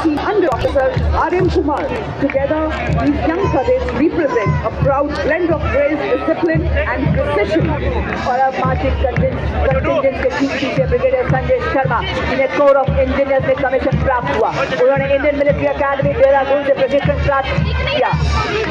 team under Officer R.M. Kumar. Together, these young cadets represent a proud blend of grace, discipline and precision. और अब marching contingent के ठीक पीछे brigadier Sanjay Sharma, जिन्हें core of engineers में commission प्राप्त हुआ। उन्होंने इंडियन मिलिट्री अकेडमी देहरादून से प्रशिक्षण प्राप्त किया,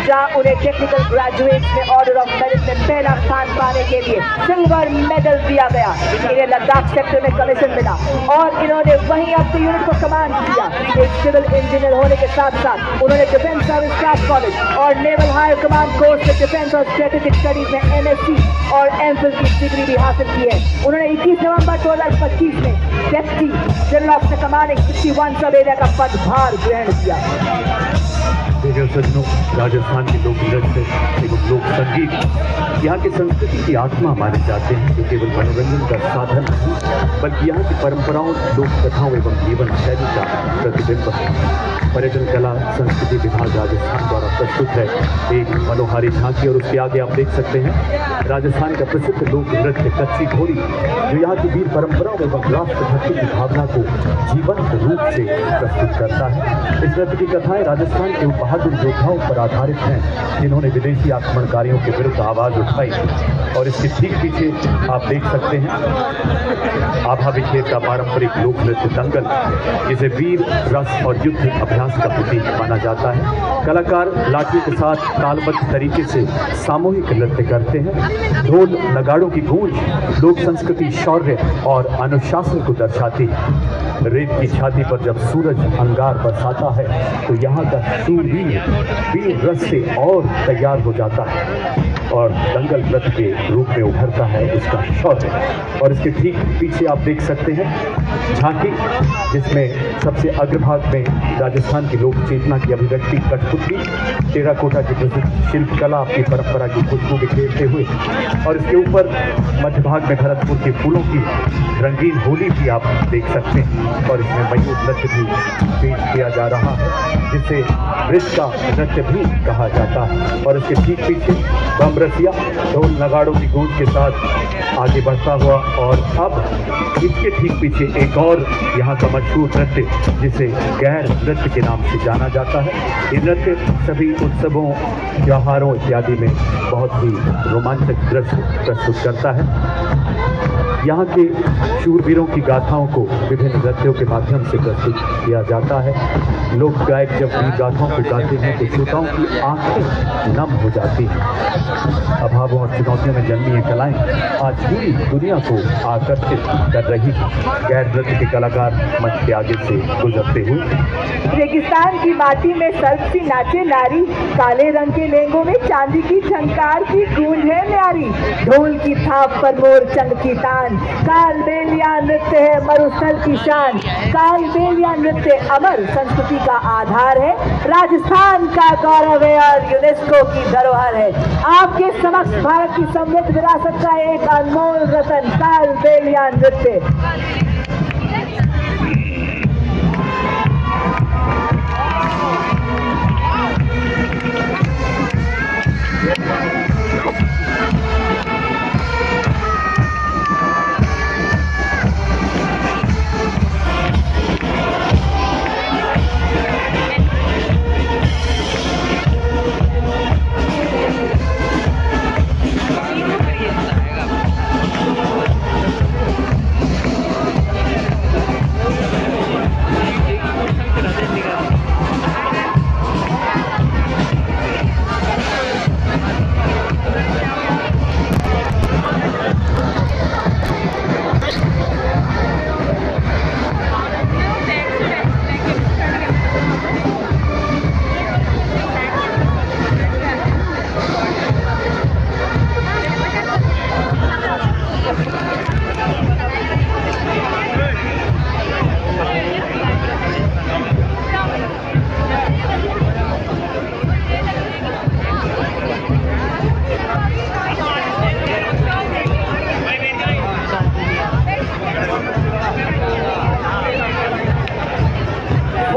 जहां उन्हें टेक्निकल ग्रेजुएट में ऑर्डर ऑफ मेरिट में पहला स्थान पाने के लिए सिल्वर मेडल दिया गया। इन्हें लद्दाख सेक्टर में कमीशन मिला और इन्होंने वहीं अपनी यूनिट को कमांड किया। एक सिविल इंजीनियर होने के साथ साथ उन्होंने डिफेंस सर्विस स्टाफ कॉलेज और नेवल हाई कमांड कोर्स में डिफेंस और स्ट्रेटेजिक स्टडीज में MSc और MPhil की डिग्री भी हासिल की है। उन्होंने 21 नवंबर 2025 में डेप्टी जनरल ऑफ कमांडिंग 61 सब एरिया का पदभार ग्रहण किया। सज्जनों, राजस्थान के लोक नृत्य एवं लोक संगीत यहाँ की संस्कृति की आत्मा माने जाते हैं, जो केवल मनोरंजन का साधन नहीं बल्कि यहाँ की परंपराओं, लोक कथाओं एवं जीवन शैली का प्रतिबिंब है। पर्यटन कला संस्कृति विभाग राजस्थान द्वारा प्रस्तुत है एक मनोहारी झांकी और उसके आगे आप देख सकते हैं राजस्थान का प्रसिद्ध लोक नृत्य कच्ची घोड़ी, जो यहाँ की वीर परंपराओं एवं राष्ट्रभक्ति की भावना को जीवंत रूप से प्रस्तुत करता है। इस नृत्य की कथाएं राजस्थान के बहादुर योद्धाओं पर आधारित हैं, जिन्होंने विदेशी आक्रमणकारियों के विरुद्ध आवाज उठाई। और इसके ठीक पीछे आप देख सकते हैं आभा विखेर का पारंपरिक लोक नृत्य दंगल, जिसे वीर रस और युद्ध अभ्यास का प्रतीक माना जाता है। कलाकार लाठियों के साथ तालबद्ध तरीके से सामूहिक नृत्य करते हैं। ढोल नगाड़ों की गूंज लोक संस्कृति, शौर्य और अनुशासन को दर्शाती है। रेत की छाती पर जब सूरज अंगार बरसाता है तो यहाँ का शूरवीर वीर रस से और तैयार हो जाता है और दंगल नृत्य के रूप में उभरता है उसका शौर्य। और इसके ठीक पीछे आप देख सकते हैं झांकी, जिसमें सबसे अग्रभाग में राजस्थान की लोक चेतना की अभिव्यक्ति कठपुतली, टेराकोटा की प्रसिद्ध शिल्पकला अपनी परंपरा की खुशबू बिखेरते हुए, और इसके ऊपर मध्य भाग में भरतपुर के फूलों की रंगीन होली भी आप देख सकते हैं। और इसमें मयूर नृत्य भी पेश किया जा रहा है, जिसे वृक्ष का नृत्य भी कहा जाता है। और इसके ठीक पीछे बमरसिया ढोल नगाड़ों की गूंज के साथ आगे बढ़ता हुआ, और अब इसके ठीक पीछे एक और यहाँ का मशहूर नृत्य जिसे गैर नृत्य के नाम से जाना जाता है। ये नृत्य सभी उत्सवों, त्योहारों इत्यादि में बहुत ही रोमांचक दृश्य प्रस्तुत करता है। यहाँ के शूरवीरों की गाथाओं को विभिन्न नृत्यों के माध्यम से प्रस्तुत किया जाता है। लोक गायक जब वीर गाथाओं को गाते हैं तो श्रोताओं की आंखें नम हो जाती हैं। अभावों और चुनौतियों में जन्मी ये कलाएं आज पूरी दुनिया को आकर्षित कर रही हैं। गैर नृत्य के कलाकार मंच के आगे से गुजरते हुए रेगिस्तान की माटी में सर्प सी नाचे नारी, काले रंग के लेंगों में चांदी की झंकार की गूंज है न्यारी। ढोल की थाप पर मोर चंग की तान, कालबेलिया नृत्य है मरुस्थल की शान। कालबेलिया नृत्य अमर संस्कृति का आधार है, राजस्थान का गौरव है और यूनेस्को की धरोहर है। आपके समक्ष भारत की समृद्ध विरासत का एक अनमोल रतन कालबेलिया नृत्य।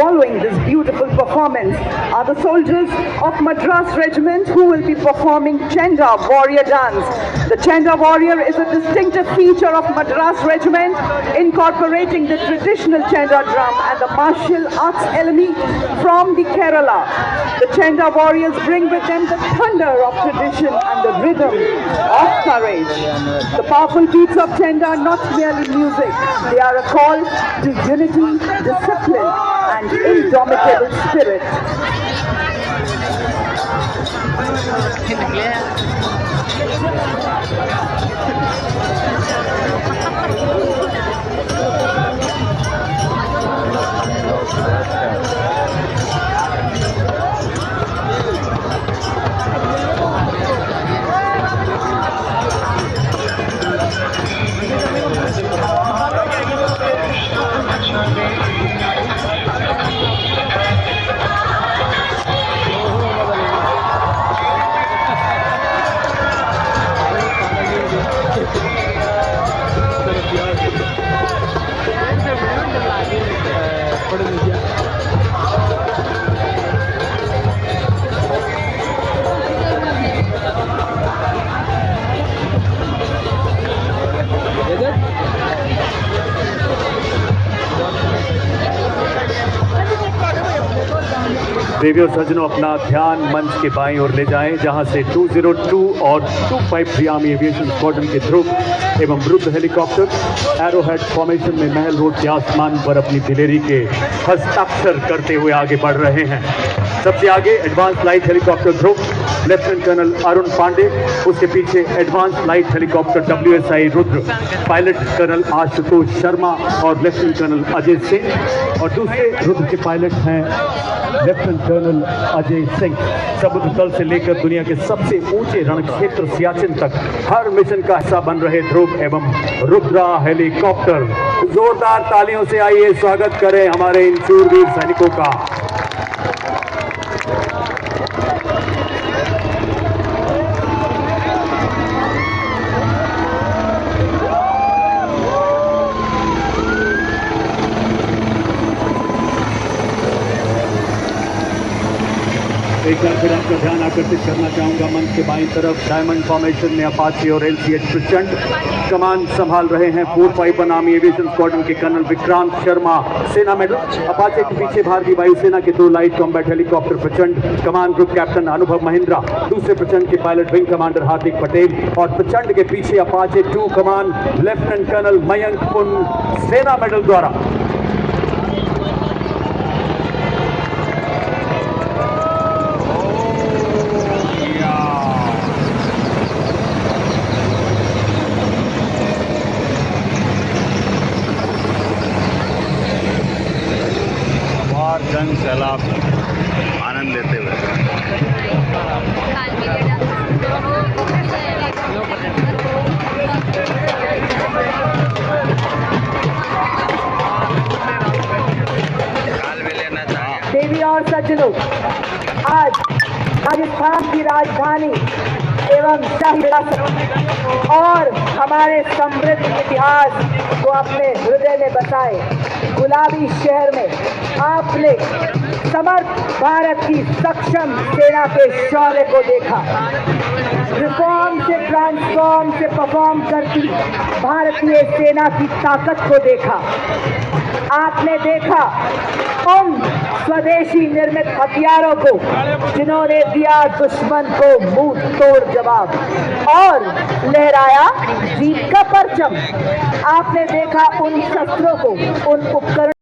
following this beautiful performance are the soldiers of Madras Regiment who will be performing Chenda Warrior Dance. The Chenda Warrior is a distinctive feature of Madras Regiment, incorporating the traditional Chenda drum and the martial arts element from the Kerala. The Chenda Warriors bring with them the thunder of tradition and the rhythm of courage. The powerful beats of Chenda are not merely music, they are a call to unity, discipline, and indomitable spirit. देवी और सज्जनों, अपना ध्यान मंच के बाईं ओर ले जाएं, जहां से 202 और 253 आर्मी एविएशन स्क्वाड्रन के ध्रुव एवं रुद्र हेलीकॉप्टर एरोहेड फॉर्मेशन में महल रोड के आसमान पर अपनी दिलेरी के हस्ताक्षर करते हुए आगे बढ़ रहे हैं। सबसे आगे advance light helicopter Dhruv, lieutenant colonel Arun Pandey, उसके पीछे advance light helicopter WSI Rudra, pilot colonel Ashutosh Sharma और लेफ्टिनेंट कर्नल अजय सिंह, और दूसरे रुद्र के पायलट हैं लेफ्टिनेंट कर्नल अजय सिंह। समुद्र तल से लेकर दुनिया के सबसे ऊंचे रण क्षेत्र सियाचिन तक हर मिशन का हिस्सा बन रहे ध्रुव एवं रुद्रा हेलीकॉप्टर। जोरदार तालियों से आइए स्वागत करें हमारे इन शूरवीर सैनिकों का। एक बार फिर आपका ध्यान आकर्षित करना चाहूंगा मंच के बाईं तरफ डायमंड फॉर्मेशन में अपाचे और LCH प्रचंड कमान संभाल रहे हैं 451 आर्मी एविएशन स्क्वाड्रन के कर्नल विक्रांत शर्मा, सेना मेडल। अपाचे के पीछे भारतीय वायुसेना के 2 लाइट कॉम्बैट हेलीकॉप्टर प्रचंड, कमान ग्रुप कैप्टन अनुभव महिंद्रा, दूसरे प्रचंड के pilot wing commander Hardik Patel, और प्रचंड के पीछे अपाचे 2 कमान लेफ्टिनेंट कर्नल मयंक पुन, सेना मेडल द्वारा। जंग सैलाब आनंद लेते हुए देवी और सज्जनों, आज राजस्थान की राजधानी एवं शाही विरासत और हमारे समृद्ध इतिहास को अपने हृदय में बसाए गुलाबी शहर में आपने समर्थ भारत की सक्षम सेना के शौर्य को देखा। रिफॉर्म से ट्रांसफॉर्म से परफॉर्म करती भारतीय सेना की ताकत को देखा। आपने देखा उन स्वदेशी निर्मित हथियारों को जिन्होंने दिया दुश्मन को मुंह तोड़ जवाब और लहराया जीत का परचम। आपने देखा उन शस्त्रों को, उन उपकरण